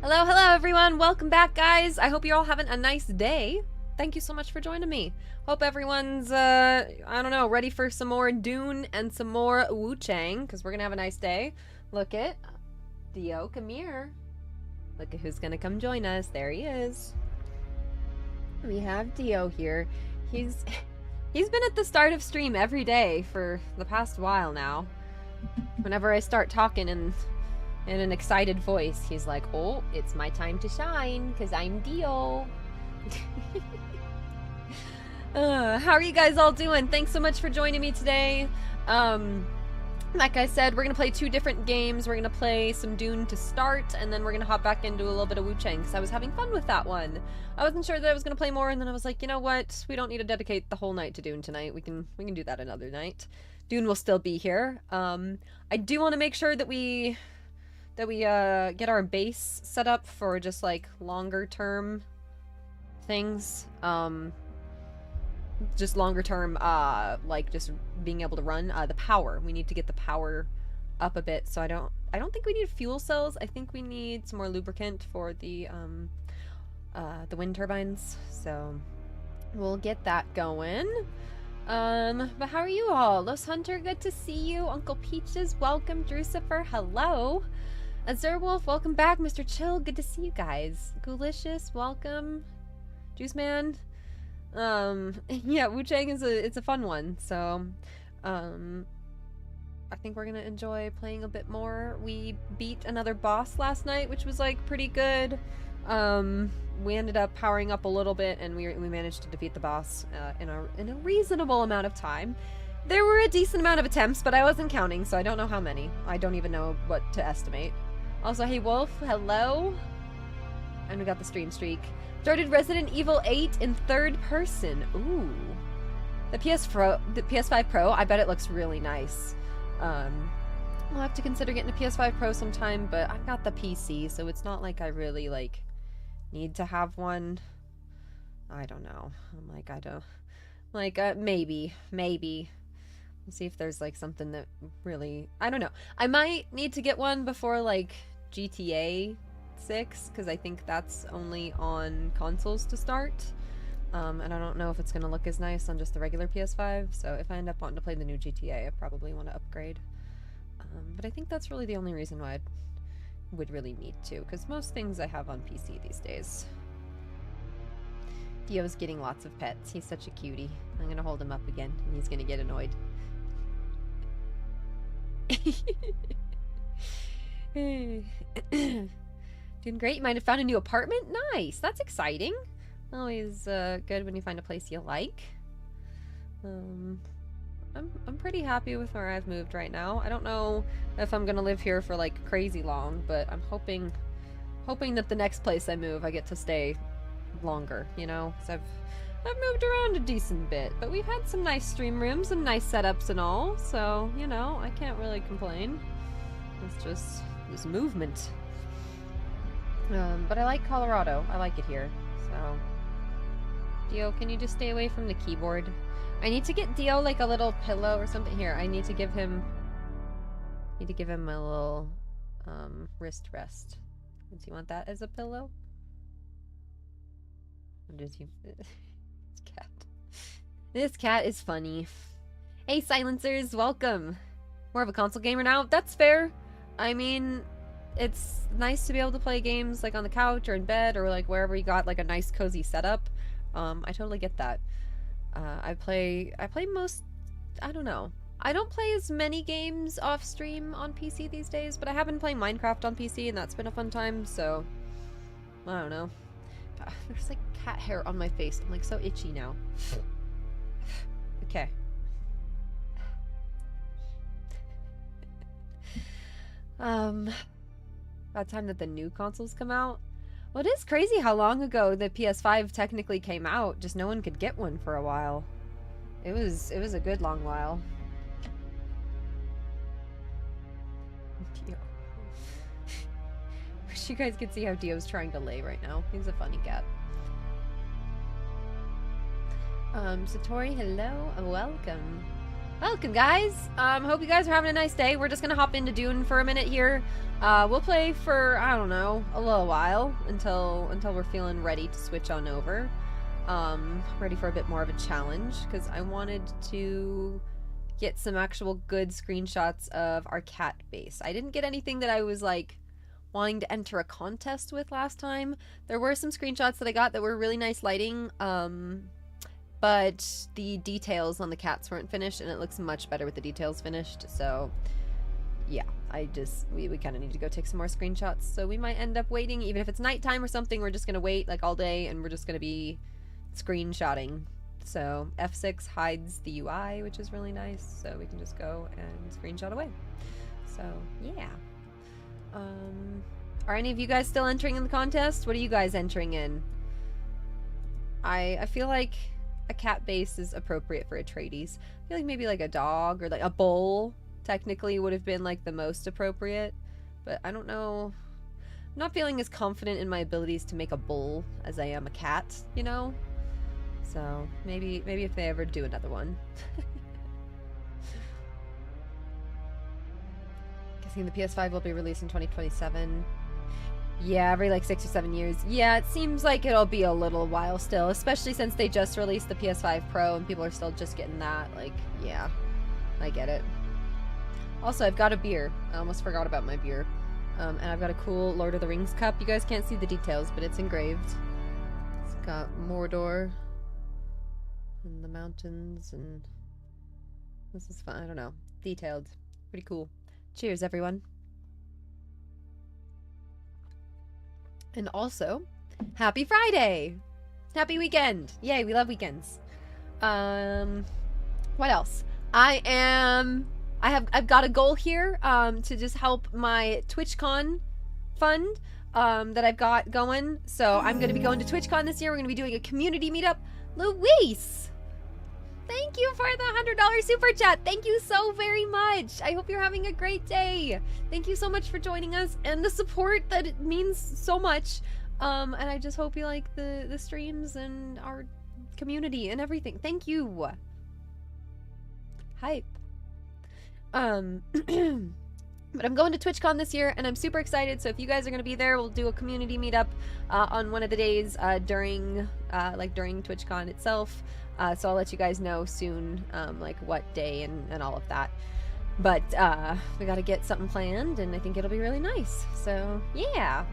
Hello, hello everyone. Welcome back, guys. I hope you're all having a nice day. Thank you so much for joining me. Hope everyone's, I don't know, ready for some more Dune and some more Wuchang, because we're gonna have a nice day. Look at Theo, come here. Look at who's gonna come join us. There he is. We have Theo here. He's been at the start of stream every day for the past while now. Whenever I start talking in an excited voice, he's like, oh, it's my time to shine, because I'm Dio. How are you guys all doing? Thanks so much for joining me today. Like I said, we're going to play two different games. We're going to play some Dune to start, and then we're going to hop back into a little bit of Wuchang, because I was having fun with that one. I wasn't sure that I was going to play more, and then I was like, you know what? We don't need to dedicate the whole night to Dune tonight. We can do that another night. Dune will still be here. I do want to make sure that we get our base set up for just like longer term things. Just longer term, like just being able to run the power. We need to get the power up a bit. So I don't think we need fuel cells. I think we need some more lubricant for the wind turbines. So we'll get that going. But how are you all? Los Hunter, good to see you. Uncle Peaches, welcome. Drucifer, hello. Azurwolf, welcome back. Mr. Chill, good to see you guys. Goolicious, welcome. Juice Man. Yeah, Wuchang it's a fun one. So, I think we're gonna enjoy playing a bit more. We beat another boss last night, which was like pretty good. We ended up powering up a little bit, and we managed to defeat the boss in a reasonable amount of time. There were a decent amount of attempts, but I wasn't counting, so I don't know how many. I don't even know what to estimate. Also, hey Wolf, hello. And we got the stream streak. Started Resident Evil 8 in third person. Ooh. The PS5 Pro, I bet it looks really nice. I'll have to consider getting a PS5 Pro sometime, but I've got the PC, so it's not like I really, like, need to have one. I don't know. I'm like, I don't... Like, maybe. We'll see if there's, like, something that really... I don't know. I might need to get one before, like, GTA 6, because I think that's only on consoles to start. And I don't know if it's going to look as nice on just the regular PS5, so if I end up wanting to play the new GTA, I probably want to upgrade. But I think that's really the only reason why I would really need to, because most things I have on PC these days. Theo's getting lots of pets. He's such a cutie. I'm going to hold him up again, and he's going to get annoyed. Doing great. You might have found a new apartment? Nice. That's exciting. Always good when you find a place you like. I'm pretty happy with where I've moved right now. I don't know if I'm gonna live here for like crazy long, but I'm hoping that the next place I move I get to stay longer, you know? 'Cause I've moved around a decent bit, but we've had some nice stream rooms and nice setups and all, so, you know, I can't really complain. It's just this movement. But I like Colorado. I like it here, so... Dio, can you just stay away from the keyboard? I need to get Dio like a little pillow or something. Here, I need to give him... a little, wrist rest. Do you want that as a pillow? Or does you... This cat. This cat is funny. Hey, silencers, welcome! More of a console gamer now? That's fair! I mean... It's nice to be able to play games like on the couch or in bed or like wherever you got like a nice cozy setup. I totally get that. I play most, I don't know. I don't play as many games off stream on PC these days, but I have been playing Minecraft on PC and that's been a fun time, so I don't know. There's like cat hair on my face. I'm like so itchy now. Okay. About time that the new consoles come out. Well, it is crazy how long ago the PS5 technically came out. Just no one could get one for a while. It was a good long while. Dio. Wish you guys could see how Dio's trying to lay right now. He's a funny cat. Satori, hello, welcome. Welcome, guys. Hope you guys are having a nice day. We're just gonna hop into Dune for a minute here. We'll play for, I don't know, a little while until we're feeling ready to switch on over. Ready for a bit more of a challenge, because I wanted to get some actual good screenshots of our cat base. I didn't get anything that I was, like, wanting to enter a contest with last time. There were some screenshots that I got that were really nice lighting, but the details on the cats weren't finished, and it looks much better with the details finished, so yeah, we kind of need to go take some more screenshots, so we might end up waiting. Even if it's nighttime or something, we're just gonna wait like all day, and we're just gonna be screenshotting. So F6 hides the UI, which is really nice, so we can just go and screenshot away. So yeah. Are any of you guys still entering in the contest? What are you guys entering in? I feel like a cat base is appropriate for Atreides. I feel like maybe like a dog or like a bull technically would have been like the most appropriate, but I don't know. I'm not feeling as confident in my abilities to make a bull as I am a cat, you know? So maybe if they ever do another one. Guessing the PS5 will be released in 2027. Yeah, every like 6 or 7 years. Yeah, it seems like it'll be a little while still, especially since they just released the PS5 Pro and people are still just getting that. Like, yeah, I get it. Also, I've got a beer. I almost forgot about my beer. And I've got a cool Lord of the Rings cup. You guys can't see the details, but it's engraved. It's got Mordor and the mountains, and this is fun. I don't know. Detailed. Pretty cool. Cheers, everyone. And also, happy Friday! Happy weekend! Yay, we love weekends. What else? I've got a goal here, to just help my TwitchCon fund, that I've got going. So I'm gonna be going to TwitchCon this year. We're gonna be doing a community meetup. Luis! Thank you for the $100 super chat. Thank you so very much. I hope you're having a great day. Thank you so much for joining us and the support. That it means so much. And I just hope you like the streams and our community and everything. Thank you. Hype. But I'm going to TwitchCon this year, and I'm super excited. So if you guys are going to be there, we'll do a community meetup on one of the days during TwitchCon itself. So I'll let you guys know soon, like what day and all of that. But we got to get something planned, and I think it'll be really nice. So yeah.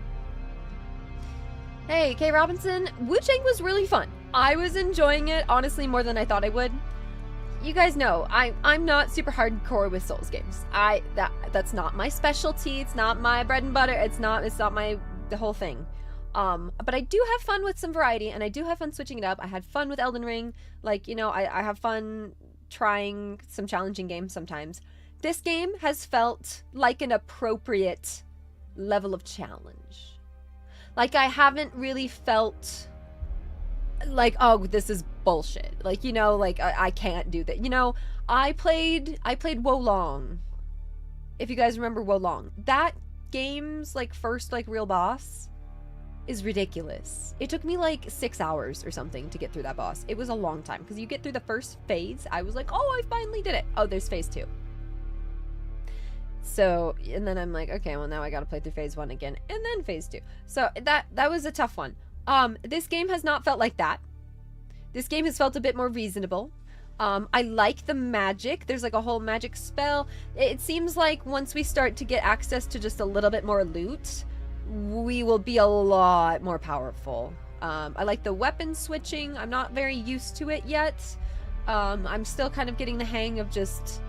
Hey, Kay Robinson, Wuchang was really fun. I was enjoying it, honestly, more than I thought I would. You guys know, I'm not super hardcore with Souls games. That's not my specialty. It's not my bread and butter. It's not the whole thing. But I do have fun with some variety, and I do have fun switching it up. I had fun with Elden Ring. Like, you know, I have fun trying some challenging games sometimes. This game has felt like an appropriate level of challenge. Like, I haven't really felt like, oh, this is bullshit. Like, you know, like, I can't do that. You know, I played Wolong. If you guys remember Wolong. That game's, like, first, like, real boss is ridiculous. It took me, like, 6 hours or something to get through that boss. It was a long time, because you get through the first phase. I was like, oh, I finally did it. Oh, there's phase 2. So, and then I'm like, okay, well, now I gotta play through phase 1 again, and then phase 2. So, that was a tough one. This game has not felt like that. This game has felt a bit more reasonable. I like the magic. There's like a whole magic spell. It seems like once we start to get access to just a little bit more loot, we will be a lot more powerful. I like the weapon switching. I'm not very used to it yet. I'm still kind of getting the hang of just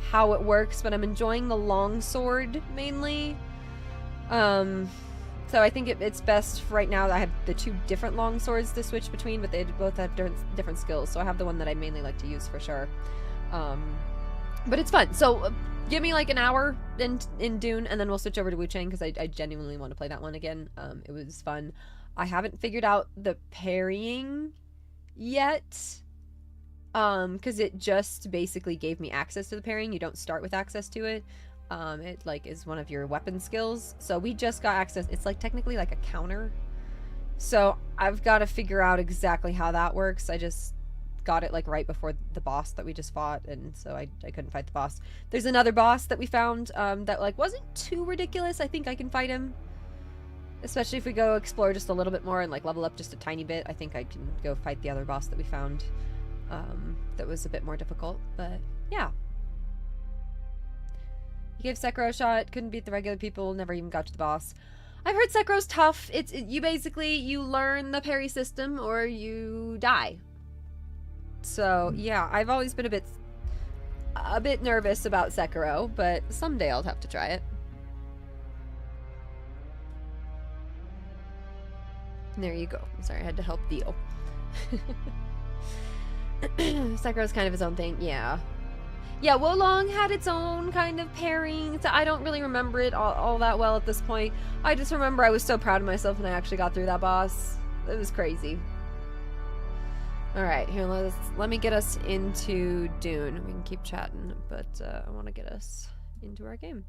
how it works, but I'm enjoying the longsword mainly. So I think it's best right now that I have the 2 different long swords to switch between, but they both have different skills. So I have the one that I mainly like to use for sure. But it's fun. So give me like an hour in Dune, and then we'll switch over to Wuchang, because I genuinely want to play that one again. It was fun. I haven't figured out the parrying yet, because it just basically gave me access to the parrying. You don't start with access to it. It like is one of your weapon skills. So we just got access. It's like technically like a counter. So I've got to figure out exactly how that works. I just got it like right before the boss that we just fought, and so I couldn't fight the boss. There's another boss that we found that like wasn't too ridiculous. I think I can fight him, especially if we go explore just a little bit more and like level up just a tiny bit. I think I can go fight the other boss that we found that was a bit more difficult. But yeah, you gave Sekiro a shot, couldn't beat the regular people, never even got to the boss. I've heard Sekiro's tough. You basically, you learn the parry system or you die. So yeah, I've always been a bit nervous about Sekiro, but someday I'll have to try it. There you go. I'm sorry, I had to help Theo. Sekiro's kind of his own thing, yeah. Yeah, Wolong had its own kind of pairing. So I don't really remember it all that well at this point. I just remember I was so proud of myself when I actually got through that boss. It was crazy. Alright, here, let me get us into Dune. We can keep chatting, but I want to get us into our game.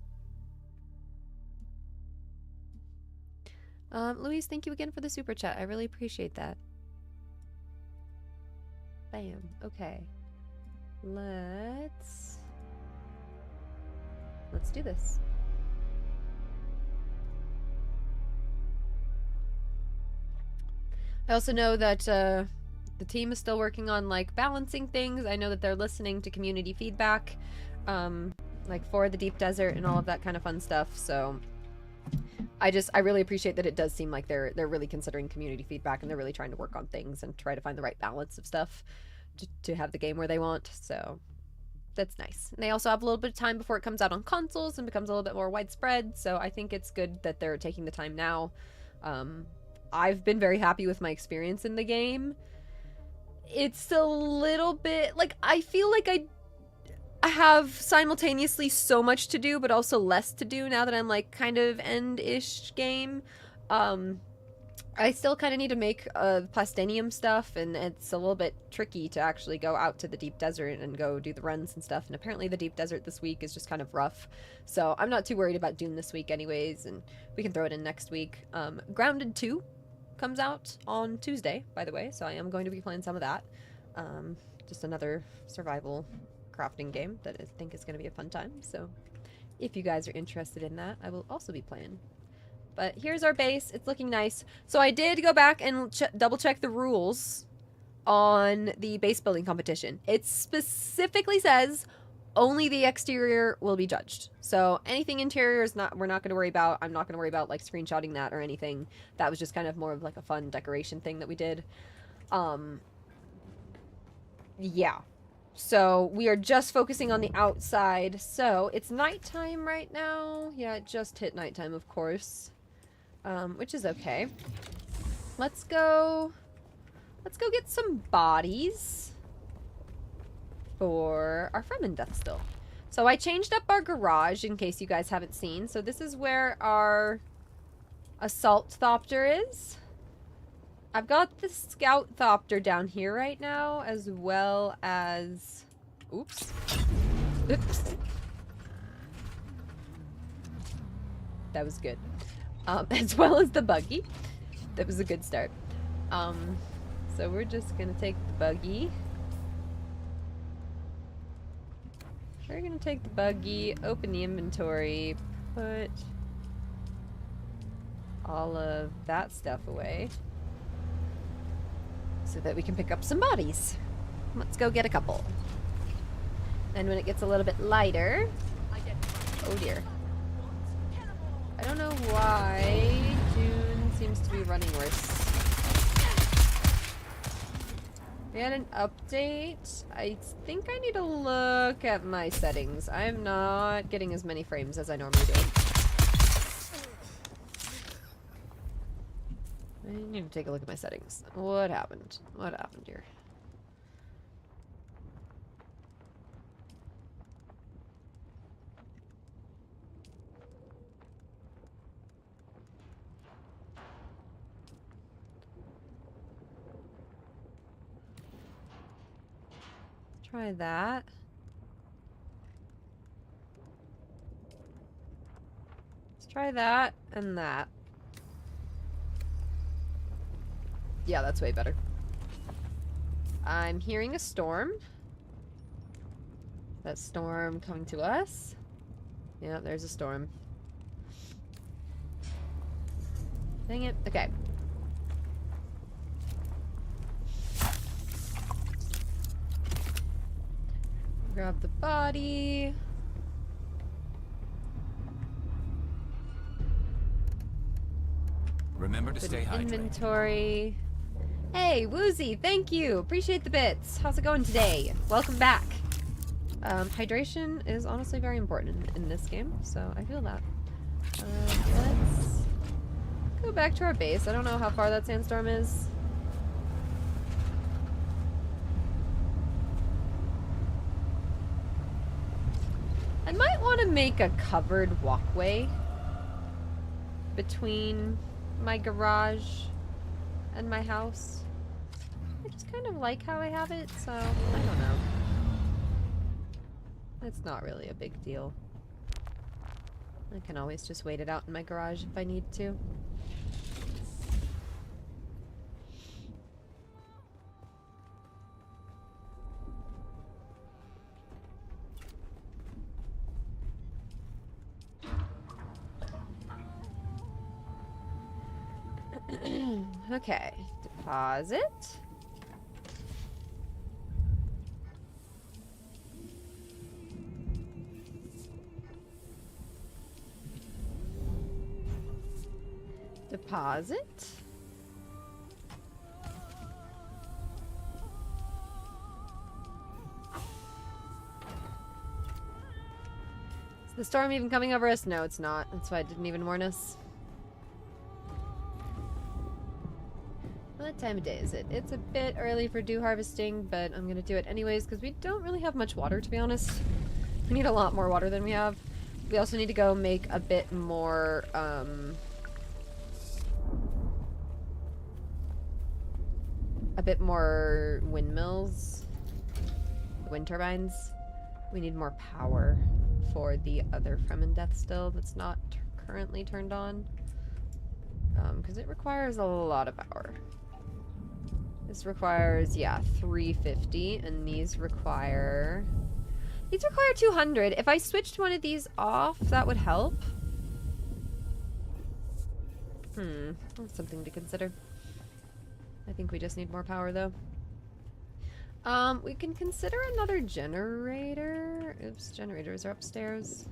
Louise, thank you again for the super chat. I really appreciate that. Bam. Okay. Let's do this. I also know that the team is still working on like balancing things. I know that they're listening to community feedback, like for the deep desert and all of that kind of fun stuff. So I really appreciate that it does seem like they're really considering community feedback and they're really trying to work on things and try to find the right balance of stuff to have the game where they want. So that's nice. And they also have a little bit of time before it comes out on consoles and becomes a little bit more widespread. So I think it's good that they're taking the time now. I've been very happy with my experience in the game. It's a little bit like I feel like I have simultaneously so much to do, but also less to do now that I'm like kind of end-ish game. I still kind of need to make plastinium stuff, and it's a little bit tricky to actually go out to the deep desert and go do the runs and stuff. And apparently the deep desert this week is just kind of rough. So I'm not too worried about Dune this week anyways, and we can throw it in next week. Grounded 2 comes out on Tuesday, by the way, so I am going to be playing some of that. Just another survival crafting game that I think is going to be a fun time. So if you guys are interested in that, I will also be playing. But here's our base. It's looking nice. So I did go back and double check the rules on the base building competition. It specifically says only the exterior will be judged. So anything interior is we're not going to worry about. I'm not going to worry about like screenshotting that or anything. That was just kind of more of like a fun decoration thing that we did. Yeah. So we are just focusing on the outside. So it's nighttime right now. Yeah, it just hit nighttime, of course. Which is okay. Let's go get some bodies for our Fremen death still. So I changed up our garage in case you guys haven't seen. So this is where our assault thopter is. I've got the scout thopter down here right now, as well as... Oops. That was good. As well as the buggy. That was a good start. So we're just gonna take the buggy. We're gonna take the buggy, open the inventory, put all of that stuff away so that we can pick up some bodies. Let's go get a couple. And when it gets a little bit lighter... Oh dear. I don't know why Dune seems to be running worse. We had an update. I think I need to look at my settings. I'm not getting as many frames as I normally do. I need to take a look at my settings. What happened? What happened here? Try that. Let's try that and that. Yeah, that's way better. I'm hearing a storm. That storm coming to us. Yeah, there's a storm. Dang it. Okay. Grab the body. Remember to stay hydrated. Inventory. Hey, Woozy, thank you. Appreciate the bits. How's it going today? Welcome back. Hydration is honestly very important in this game, so I feel that. Let's go back to our base. I don't know how far that sandstorm is. I might want to make a covered walkway between my garage and my house. I just kind of like how I have it, so I don't know. It's not really a big deal. I can always just wait it out in my garage if I need to. Okay, deposit. Deposit. Is the storm even coming over us? No, it's not. That's why it didn't even warn us. What time of day is it? It's a bit early for dew harvesting, but I'm gonna do it anyways because we don't really have much water, to be honest. We need a lot more water than we have. We also need to go make a bit more, windmills, wind turbines. We need more power for the other Fremen Death still that's not currently turned on. Because it requires a lot of power. This requires, yeah, 350, and these require 200. If I switched one of these off, that would help. That's something to consider. I think we just need more power, though. We can consider another generator. Oops, generators are upstairs.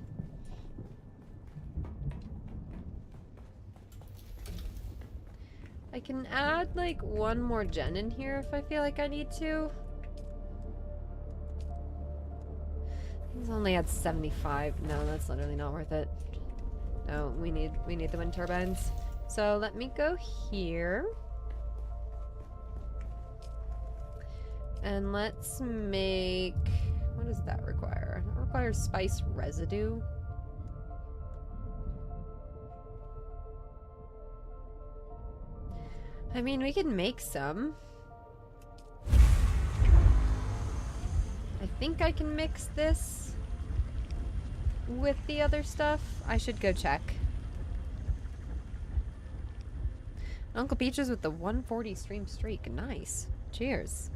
I can add, like, one more gen in here if I feel like I need to. This only adds 75. No, that's literally not worth it. No, we need the wind turbines. So let me go here. And let's make... What does that require? That requires spice residue. I mean, we can make some. I think I can mix this with the other stuff. I should go check. Uncle Peaches with the 140 stream streak. Nice. Cheers.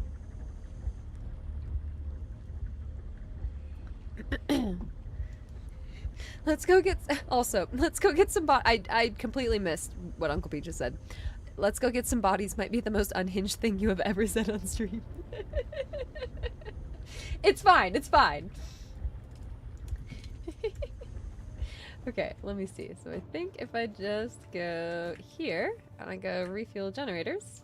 Let's go get... Also, let's go get some... I completely missed what Uncle Peaches said. Let's go get some bodies might be the most unhinged thing you have ever said on stream. It's fine. It's fine. Okay, let me see. So I think if I just go here and I go refuel generators,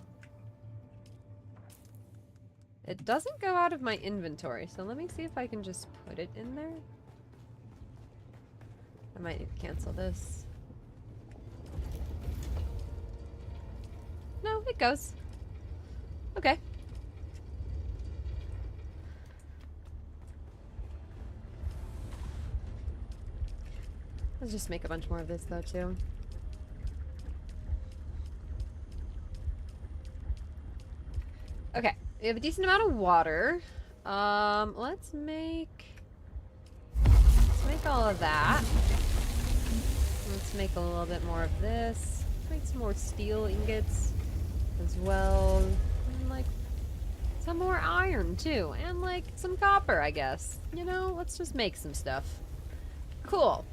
it doesn't go out of my inventory. So let me see if I can just put it in there. I might need to cancel this. No, it goes. Okay. Let's just make a bunch more of this though too. Okay, we have a decent amount of water. Let's make all of that. Let's make a little bit more of this. Make some more steel ingots as well. And like Some more iron, too. And, like, some copper, I guess. You know, let's just make some stuff. Cool.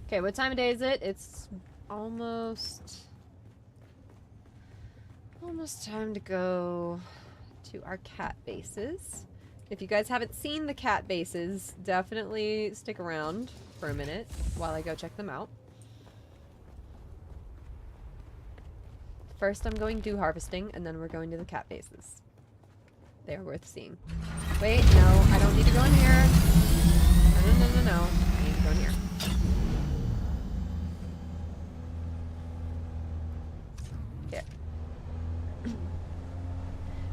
Okay, what time of day is it? It's almost time to go to our cat bases. If you guys haven't seen the cat bases, definitely stick around for a minute while I go check them out. First I'm going dew harvesting, and then we're going to the cat bases. They are worth seeing. Wait, no, I don't need to go in here. No. I need to go in here. Here.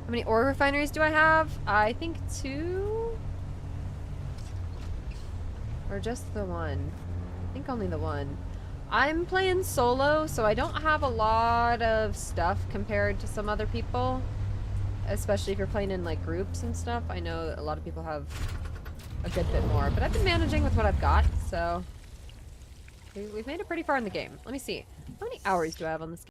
How many ore refineries do I have? I think 2? Or just the one? I think only the one. I'm playing solo, so I don't have a lot of stuff compared to some other people. Especially if you're playing in like groups and stuff. I know that a lot of people have a good bit more, but I've been managing with what I've got, so we've made it pretty far in the game. Let me see. How many hours do I have on this game?